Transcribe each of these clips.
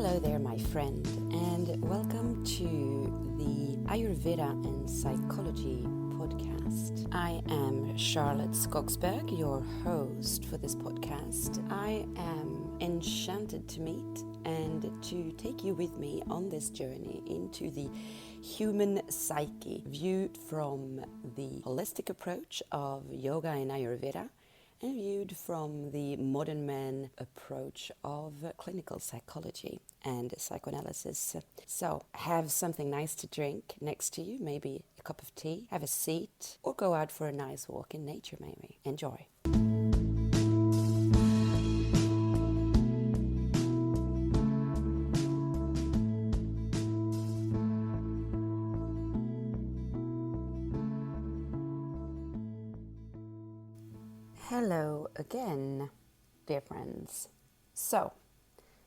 Hello there, my friend, and welcome to the Ayurveda and Psychology podcast. I am Charlotte Skogsberg, your host for this podcast. I am enchanted to meet and to take you with me on this journey into the human psyche, viewed from the holistic approach of yoga and Ayurveda, and viewed from the modern man approach of clinical psychology and psychoanalysis. So have something nice to drink next to you, maybe a cup of tea, have a seat, or go out for a nice walk in nature maybe. Enjoy. Hello again, dear friends. So,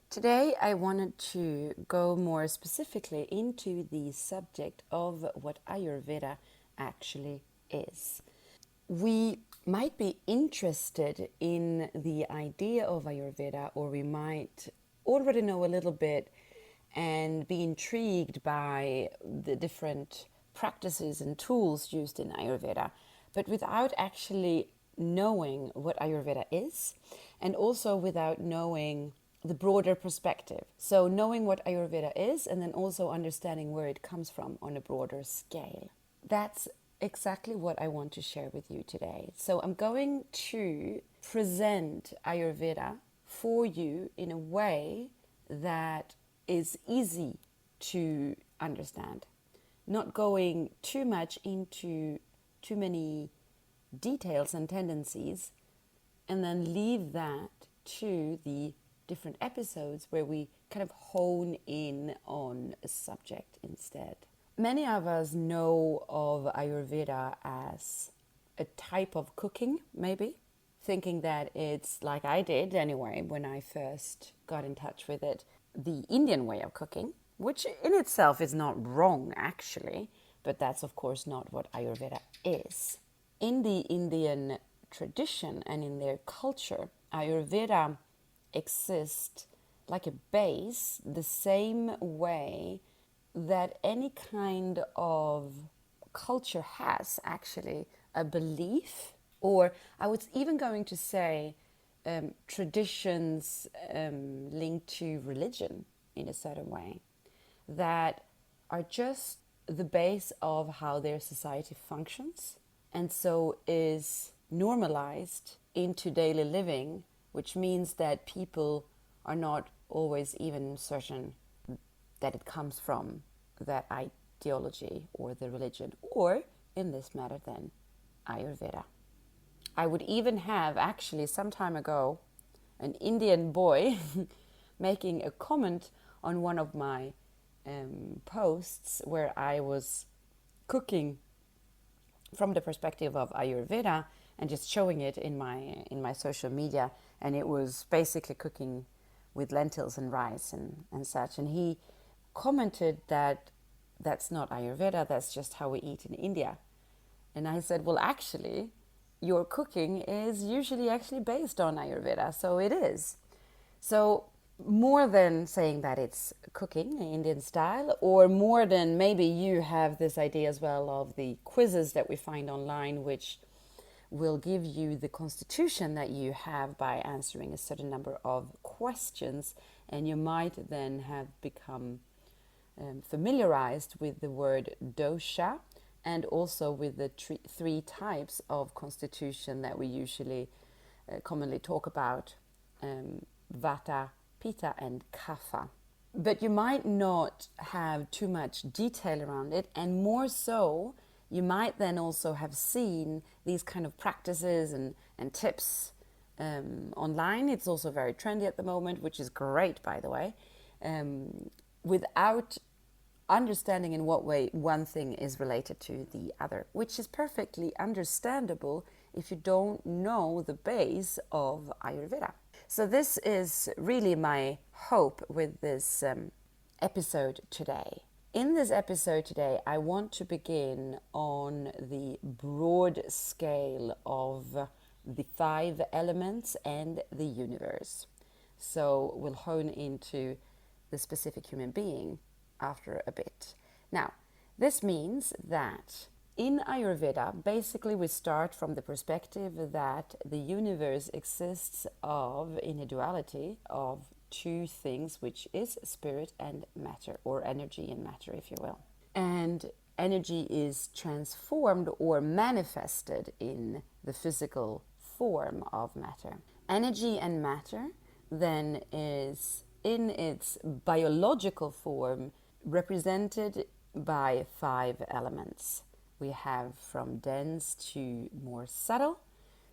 today I wanted to go more specifically into the subject of what Ayurveda actually is. We might be interested in the idea of Ayurveda, or we might already know a little bit and be intrigued by the different practices and tools used in Ayurveda, but without actually knowing what Ayurveda is, and also without knowing the broader perspective. So knowing what Ayurveda is, and then also understanding where it comes from on a broader scale. That's exactly what I want to share with you today. So I'm going to present Ayurveda for you in a way that is easy to understand, not going too much into too many details and tendencies, and then leave that to the different episodes where we kind of hone in on a subject instead. Many of us know of Ayurveda as a type of cooking, maybe, thinking that it's, like I did anyway when I first got in touch with it, the Indian way of cooking, which in itself is not wrong actually, but that's of course not what Ayurveda is. In the Indian tradition and in their culture, Ayurveda exists like a base, the same way that any kind of culture has actually a belief, or I was even going to say traditions linked to religion in a certain way, that are just the base of how their society functions, and so is normalized into daily living, which means that people are not always even certain that it comes from that ideology or the religion, or in this matter then, Ayurveda. I would even have actually some time ago an Indian boy making a comment on one of my posts where I was cooking from the perspective of Ayurveda and just showing it in my social media, and it was basically cooking with lentils and rice and such, and he commented that that's not Ayurveda, that's just how we eat in India. And I said, well, actually your cooking is usually actually based on Ayurveda, so it is. So more than saying that it's cooking in Indian style, or more than maybe you have this idea as well of the quizzes that we find online, which will give you the constitution that you have by answering a certain number of questions, and you might then have become familiarized with the word dosha, and also with the three types of constitution that we usually commonly talk about, vata, pitta and kapha. But you might not have too much detail around it, and more so you might then also have seen these kind of practices and tips online. It's also very trendy at the moment, which is great, by the way, without understanding in what way one thing is related to the other, which is perfectly understandable if you don't know the base of Ayurveda. So this is really my hope with this episode today. In this episode today, I want to begin on the broad scale of the 5 elements and the universe. So we'll hone into the specific human being after a bit. Now, this means that in Ayurveda, basically we start from the perspective that the universe exists in a duality of two things, which is spirit and matter, or energy and matter, if you will. And energy is transformed or manifested in the physical form of matter. Energy and matter then is in its biological form represented by 5 elements. We have from dense to more subtle,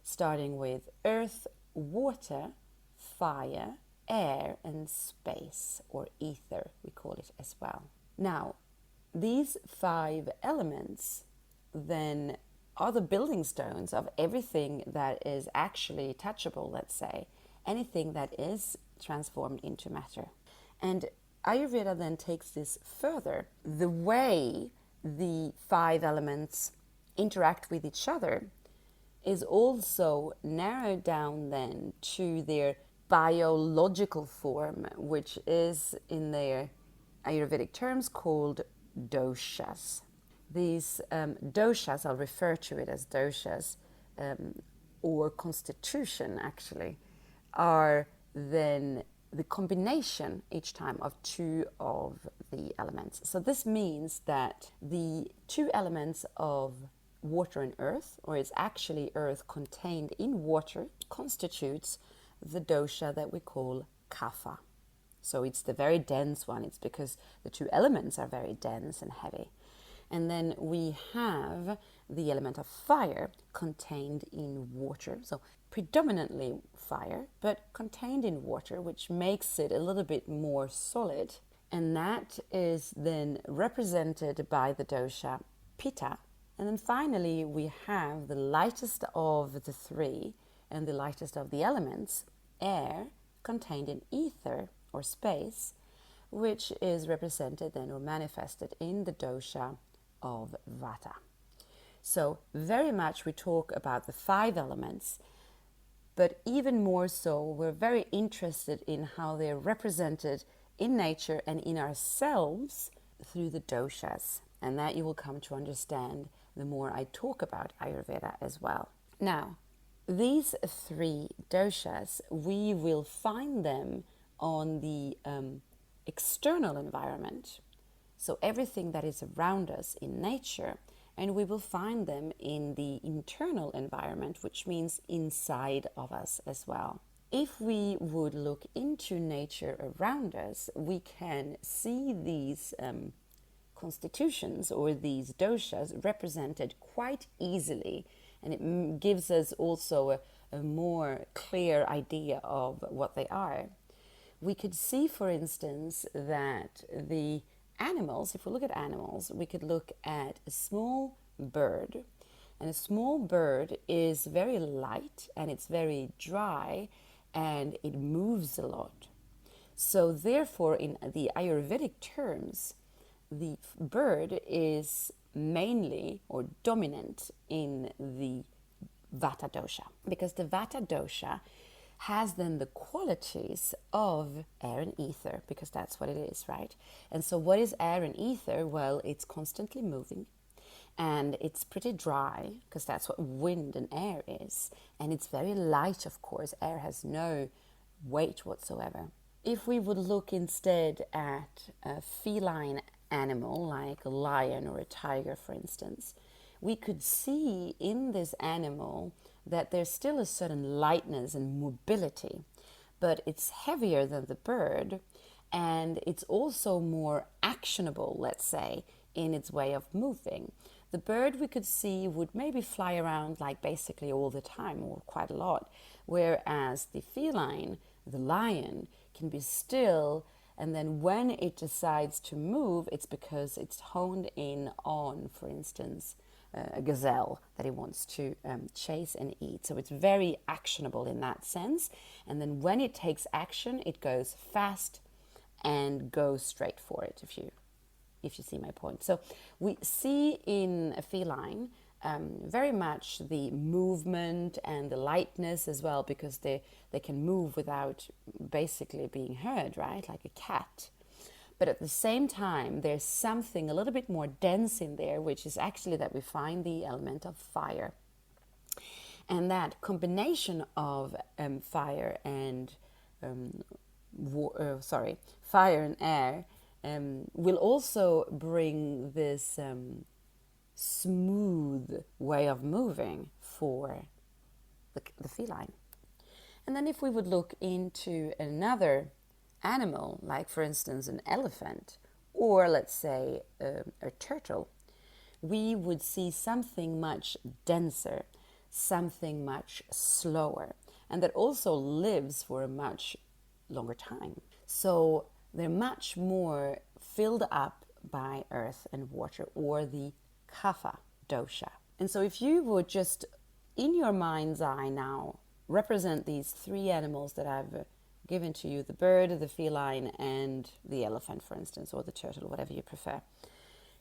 starting with earth, water, fire, air, and space, or ether, we call it as well. Now, these 5 elements then are the building stones of everything that is actually touchable, let's say, anything that is transformed into matter. And Ayurveda then takes this further. The way the 5 elements interact with each other is also narrowed down then to their biological form, which is in their Ayurvedic terms called doshas. These doshas, I'll refer to it as doshas, or constitution actually, are then the combination each time of 2 of the elements. So this means that the 2 elements of water and earth, or it's actually earth contained in water, constitutes the dosha that we call kapha. So it's the very dense one. It's because the 2 elements are very dense and heavy. And then we have the element of fire contained in water. So predominantly fire, but contained in water, which makes it a little bit more solid. And that is then represented by the dosha pitta. And then finally, we have the lightest of the 3 and the lightest of the elements, air, contained in ether or space, which is represented then or manifested in the dosha of vata. So very much we talk about the 5 elements, but even more so, we're very interested in how they're represented in nature and in ourselves through the doshas. And that you will come to understand the more I talk about Ayurveda as well. Now, these 3 doshas, we will find them on the external environment. So everything that is around us in nature, and we will find them in the internal environment, which means inside of us as well. If we would look into nature around us, we can see these constitutions or these doshas represented quite easily, and it gives us also a more clear idea of what they are. We could see, for instance, that the animals, if we look at animals, we could look at a small bird. And a small bird is very light and it's very dry and it moves a lot. So therefore, in the Ayurvedic terms, the bird is mainly or dominant in the Vata dosha, because the Vata dosha has then the qualities of air and ether, because that's what it is, right? And so what is air and ether? Well, it's constantly moving and it's pretty dry, because that's what wind and air is. And it's very light, of course. Air has no weight whatsoever. If we would look instead at a feline animal like a lion or a tiger, for instance, we could see in this animal that there's still a certain lightness and mobility, but it's heavier than the bird, and it's also more actionable, let's say, in its way of moving. The bird we could see would maybe fly around like basically all the time or quite a lot, whereas the feline, the lion, can be still, and then when it decides to move, it's because it's honed in on, for instance, a gazelle that it wants to chase and eat. So it's very actionable in that sense. And then when it takes action, it goes fast and goes straight for it, if you see my point. So we see in a feline very much the movement and the lightness as well, because they can move without basically being heard, right? Like a cat. But at the same time, there's something a little bit more dense in there, which is actually that we find the element of fire. And that combination of fire and fire and air will also bring this smooth way of moving for the feline. And then if we would look into another animal, like for instance an elephant, or let's say a turtle, we would see something much denser, something much slower, and that also lives for a much longer time. So they're much more filled up by earth and water, or the kapha dosha. And so if you would just, in your mind's eye now, represent these three animals that I've given to you, the bird, the feline, and the elephant, for instance, or the turtle, whatever you prefer,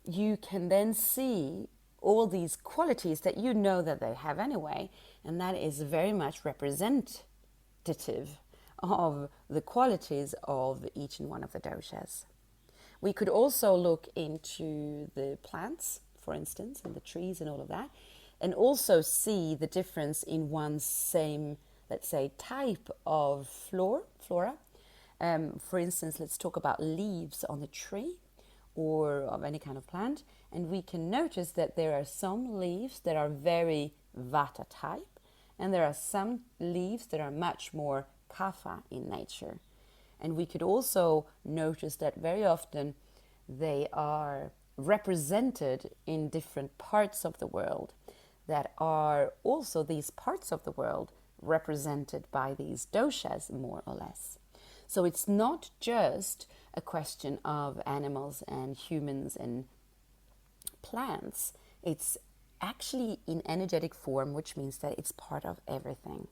you can then see all these qualities that you know that they have anyway, and that is very much representative of the qualities of each and one of the doshas. We could also look into the plants, for instance, and the trees and all of that, and also see the difference in one's same, let's say, type of flora. For instance, let's talk about leaves on a tree or of any kind of plant, and we can notice that there are some leaves that are very vata type, and there are some leaves that are much more kapha in nature. And we could also notice that very often they are represented in different parts of the world, that are also these parts of the world represented by these doshas, more or less. So it's not just a question of animals and humans and plants. It's actually in energetic form, which means that it's part of everything.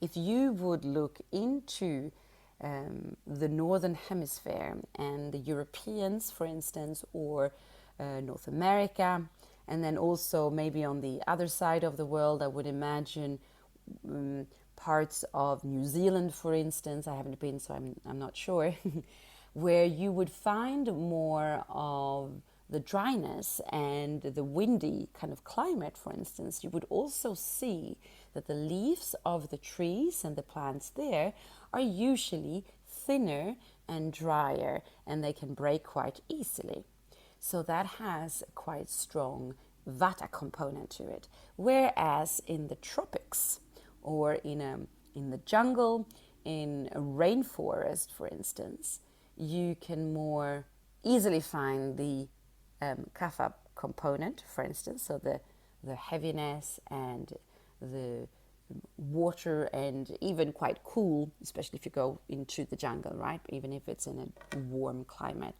If you would look into the Northern Hemisphere and the Europeans, for instance, or North America, and then also maybe on the other side of the world, I would imagine parts of New Zealand, for instance, I haven't been, so I'm not sure, where you would find more of the dryness and the windy kind of climate, for instance, you would also see that the leaves of the trees and the plants there are usually thinner and drier, and they can break quite easily. So that has a quite strong vata component to it. Whereas in the tropics, or in the jungle, in a rainforest, for instance, you can more easily find the kapha component, for instance, so the heaviness and the water, and even quite cool, especially if you go into the jungle, right? Even if it's in a warm climate.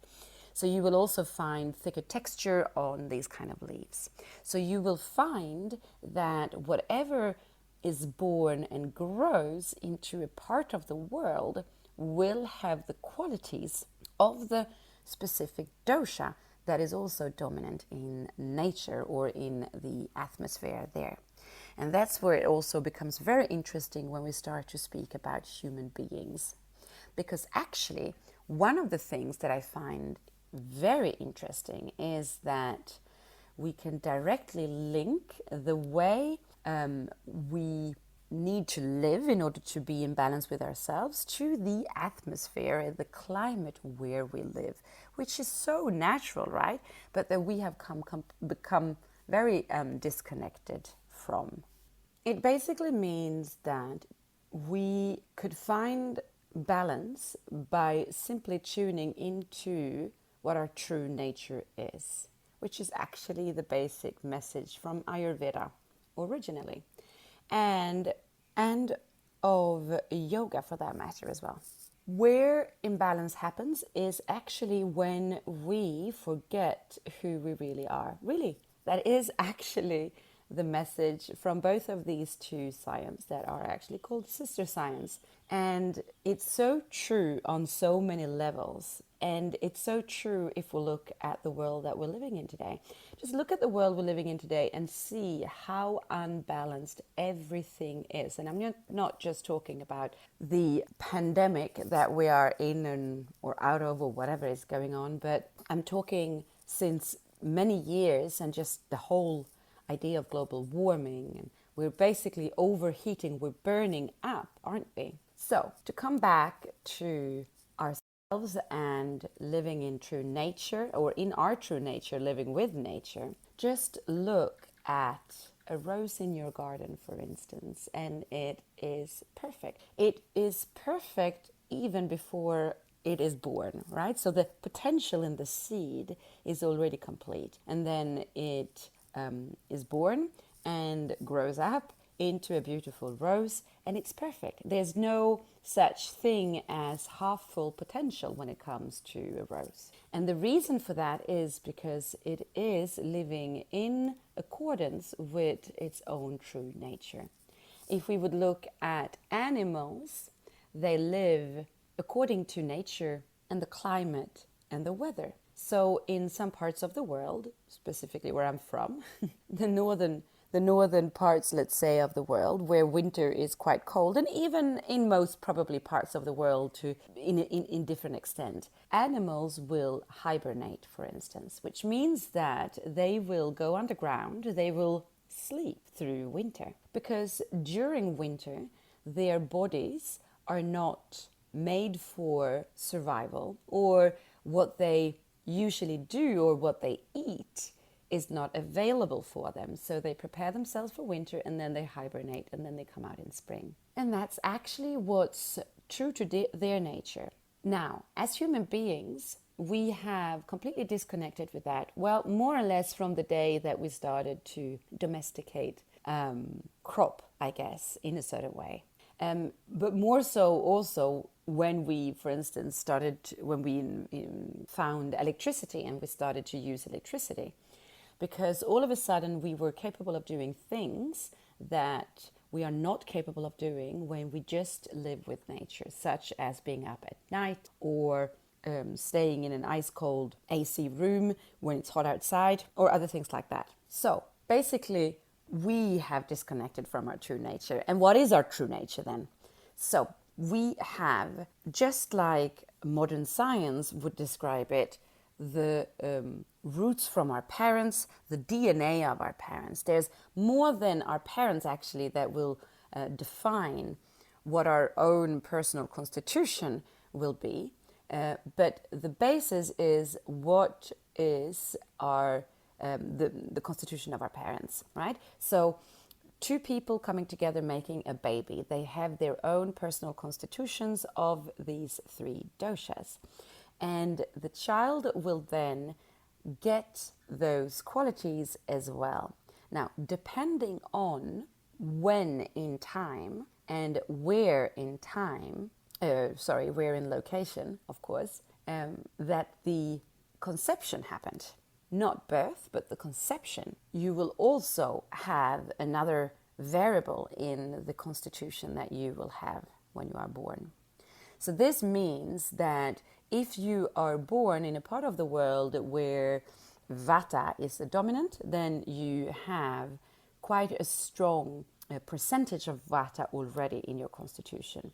So you will also find thicker texture on these kind of leaves. So you will find that whatever is born and grows into a part of the world will have the qualities of the specific dosha that is also dominant in nature or in the atmosphere there. And that's where it also becomes very interesting when we start to speak about human beings. Because actually, one of the things that I find very interesting is that we can directly link the way we need to live in order to be in balance with ourselves to the atmosphere and the climate where we live, which is so natural, right? But that we have become very disconnected from. It basically means that we could find balance by simply tuning into what our true nature is, which is actually the basic message from Ayurveda originally, and of yoga for that matter as well. Where imbalance happens is actually when we forget who we really are. Really, that is actually the message from both of these two sciences that are actually called sister science. And it's so true on so many levels. And it's so true if we look at the world that we're living in today. Just look at the world we're living in today and see how unbalanced everything is. And I'm not just talking about the pandemic that we are in or out of or whatever is going on, but I'm talking since many years, and just the whole idea of global warming, and we're basically overheating, we're burning up, aren't we? So to come back to ourselves and living in true nature, or in our true nature, living with nature, just look at a rose in your garden, for instance, and it is perfect. It is perfect even before it is born, right? So the potential in the seed is already complete. And then it is born and grows up into a beautiful rose, and it's perfect. There's no such thing as half full potential when it comes to a rose. And the reason for that is because it is living in accordance with its own true nature. If we would look at animals, they live according to nature and the climate and the weather. So in some parts of the world, specifically where I'm from, the northern parts, let's say, of the world, where winter is quite cold, and even in most probably parts of the world to in different extent, animals will hibernate, for instance, which means that they will go underground, they will sleep through winter, because during winter their bodies are not made for survival, or what they usually do or what they eat is not available for them. So they prepare themselves for winter, and then they hibernate, and then they come out in spring. And that's actually what's true to their nature. Now, as human beings, we have completely disconnected with that. Well, more or less from the day that we started to domesticate crop, I guess, in a certain way. But more so also when we, for instance, when we found electricity and we started to use electricity. Because all of a sudden we were capable of doing things that we are not capable of doing when we just live with nature, such as being up at night, or staying in an ice cold AC room when it's hot outside, or other things like that. So basically, we have disconnected from our true nature. And what is our true nature then? So we have, just like modern science would describe it, the roots from our parents, the DNA of our parents. There's more than our parents actually that will define what our own personal constitution will be. But the basis is what is our the constitution of our parents, right? So two people coming together making a baby, they have their own personal constitutions of these three doshas. And the child will then get those qualities as well. Now, depending on when in time and where in time, where in location, of course, that the conception happened. Not birth, but the conception. You will also have another variable in the constitution that you will have when you are born. So this means that if you are born in a part of the world where Vata is the dominant, then you have quite a strong percentage of Vata already in your constitution.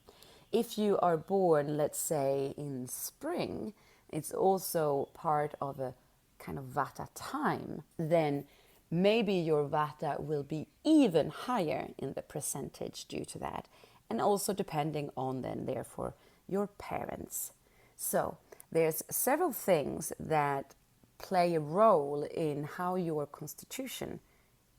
If you are born, let's say, in spring, it's also part of a kind of Vata time, then maybe your Vata will be even higher in the percentage due to that. And also depending on then, therefore, your parents. So there's several things that play a role in how your constitution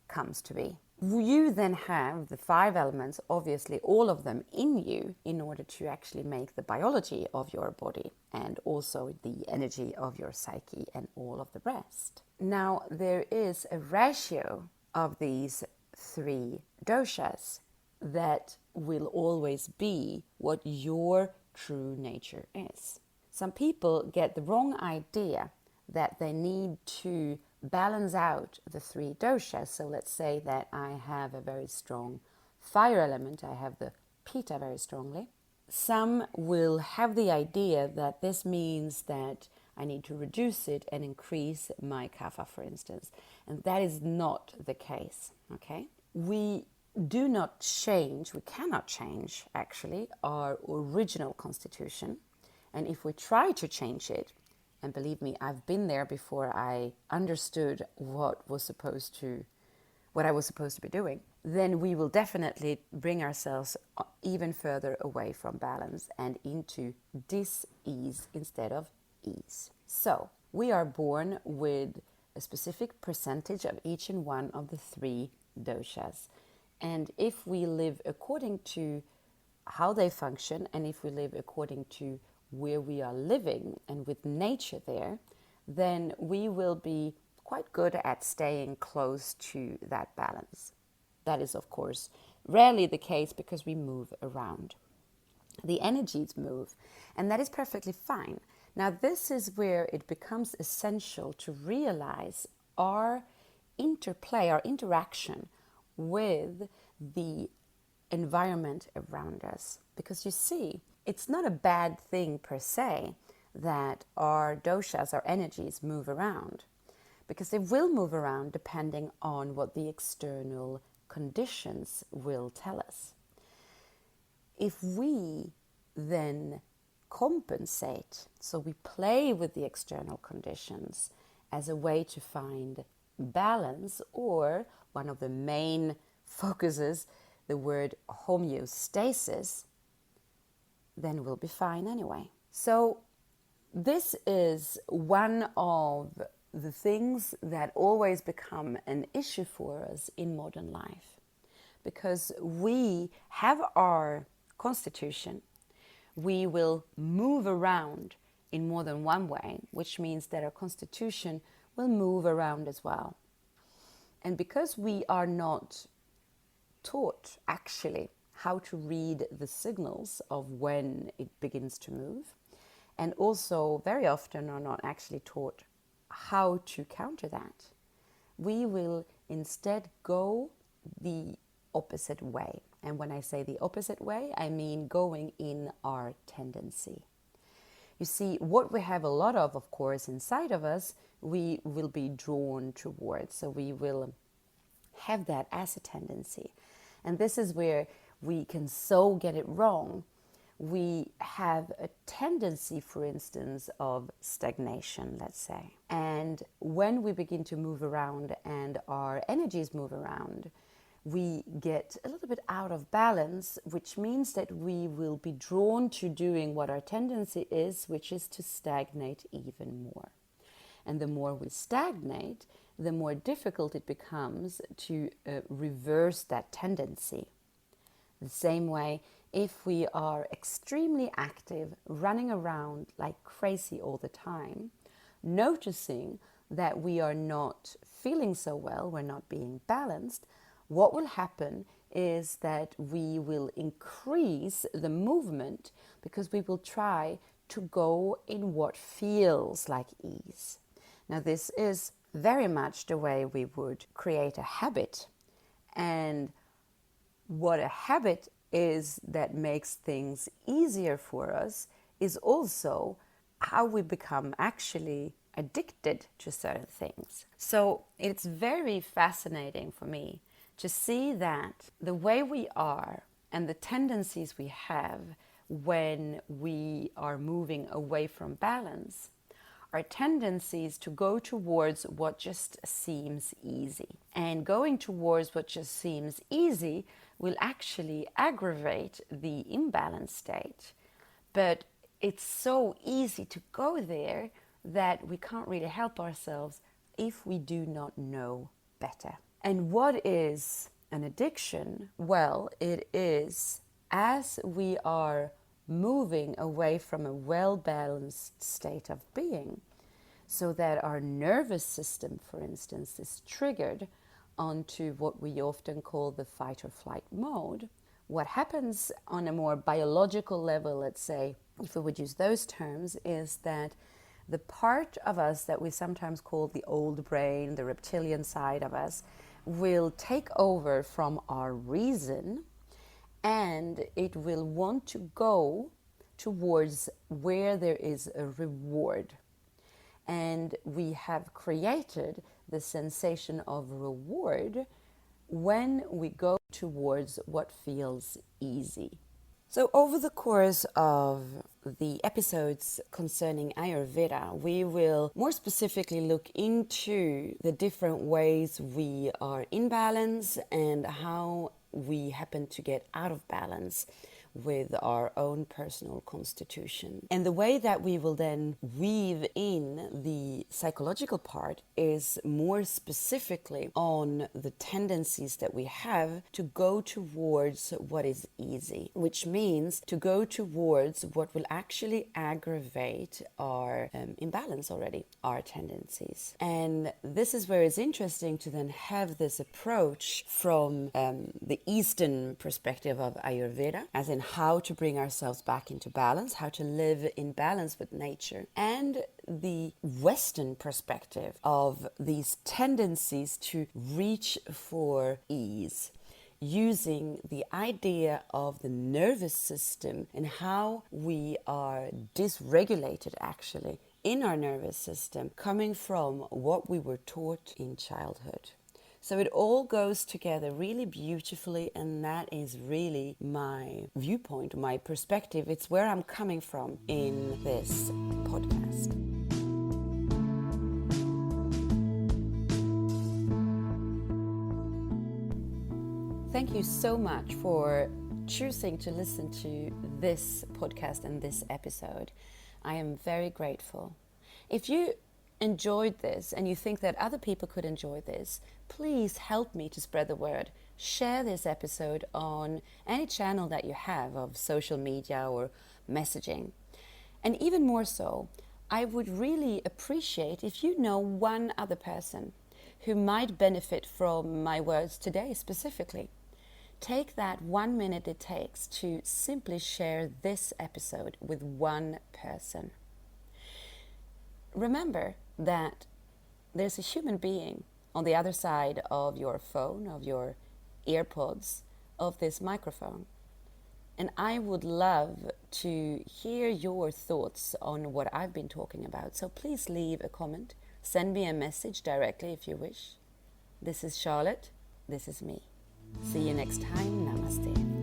comes to be. You then have the 5 elements, obviously all of them in you, in order to actually make the biology of your body and also the energy of your psyche and all of the rest. Now, there is a ratio of these 3 doshas that will always be what your true nature is. Some people get the wrong idea that they need to balance out the 3 doshas. So let's say that I have a very strong fire element, I have the Pitta very strongly. some will have the idea that this means that I need to reduce it and increase my kapha, for instance. And that is not the case, okay? We do not change, we cannot change, actually, our original constitution. And if we try to change it, and believe me, I've been there before I understood what I was supposed to be doing, then we will definitely bring ourselves even further away from balance and into dis-ease instead of ease. So, we are born with a specific percentage of each and one of the three doshas. And if we live according to how they function, and if we live according to where we are living and with nature there, then we will be quite good at staying close to that balance. That is, of course, rarely the case because we move around. The energies move, and that is perfectly fine. Now, this is where it becomes essential to realize our interplay, our interaction with the environment around us. Because you see, it's not a bad thing per se that our doshas, our energies, move around. Because they will move around depending on what the external conditions will tell us. If we then compensate, so we play with the external conditions as a way to find balance, or one of the main focuses, the word homeostasis, then we'll be fine anyway. So this is one of the things that always become an issue for us in modern life, because we have our constitution, we will move around in more than one way, which means that our constitution will move around as well. And because we are not taught actually how to read the signals of when it begins to move, and also very often are not actually taught how to counter that, we will instead go the opposite way. And when I say the opposite way, I mean going in our tendency. You see, what we have a lot of course, inside of us, we will be drawn towards. So we will have that as a tendency. And this is where we can so get it wrong. We have a tendency, for instance, of stagnation, let's say. And when we begin to move around and our energies move around, we get a little bit out of balance, which means that we will be drawn to doing what our tendency is, which is to stagnate even more. And the more we stagnate, the more difficult it becomes to reverse that tendency. The same way, if we are extremely active, running around like crazy all the time, noticing that we are not feeling so well, we're not being balanced, what will happen is that we will increase the movement because we will try to go in what feels like ease. Now, this is very much the way we would create a habit. And what a habit is that makes things easier for us is also how we become actually addicted to certain things. So it's very fascinating for me to see that the way we are and the tendencies we have when we are moving away from balance are tendencies to go towards what just seems easy. And going towards what just seems easy will actually aggravate the imbalanced state. But it's so easy to go there that we can't really help ourselves if we do not know better. And what is an addiction? Well, it is as we are moving away from a well-balanced state of being, so that our nervous system, for instance, is triggered onto what we often call the fight or flight mode. What happens on a more biological level, let's say, if we would use those terms, is that the part of us that we sometimes call the old brain, the reptilian side of us, will take over from our reason and it will want to go towards where there is a reward. And we have created the sensation of reward when we go towards what feels easy. So over the course of the episodes concerning Ayurveda, we will more specifically look into the different ways we are in balance and how we happen to get out of balance with our own personal constitution. And the way that we will then weave in the psychological part is more specifically on the tendencies that we have to go towards what is easy, which means to go towards what will actually aggravate our imbalance already, our tendencies. And this is where it's interesting to then have this approach from the Eastern perspective of Ayurveda, as in how to bring ourselves back into balance, how to live in balance with nature, and the Western perspective of these tendencies to reach for ease, using the idea of the nervous system and how we are dysregulated actually in our nervous system, coming from what we were taught in childhood. So it all goes together really beautifully, and that is really my viewpoint, my perspective. It's where I'm coming from in this podcast. Thank you so much for choosing to listen to this podcast and this episode. I am very grateful. If you enjoyed this and you think that other people could enjoy this, please help me to spread the word. Share this episode on any channel that you have of social media or messaging. And even more so, I would really appreciate if you know one other person who might benefit from my words today specifically. Take that 1 minute it takes to simply share this episode with one person. Remember that there's a human being on the other side of your phone, of your earpods, of this microphone. And I would love to hear your thoughts on what I've been talking about. So please leave a comment. Send me a message directly if you wish. This is Charlotte. This is me. See you next time. Namaste.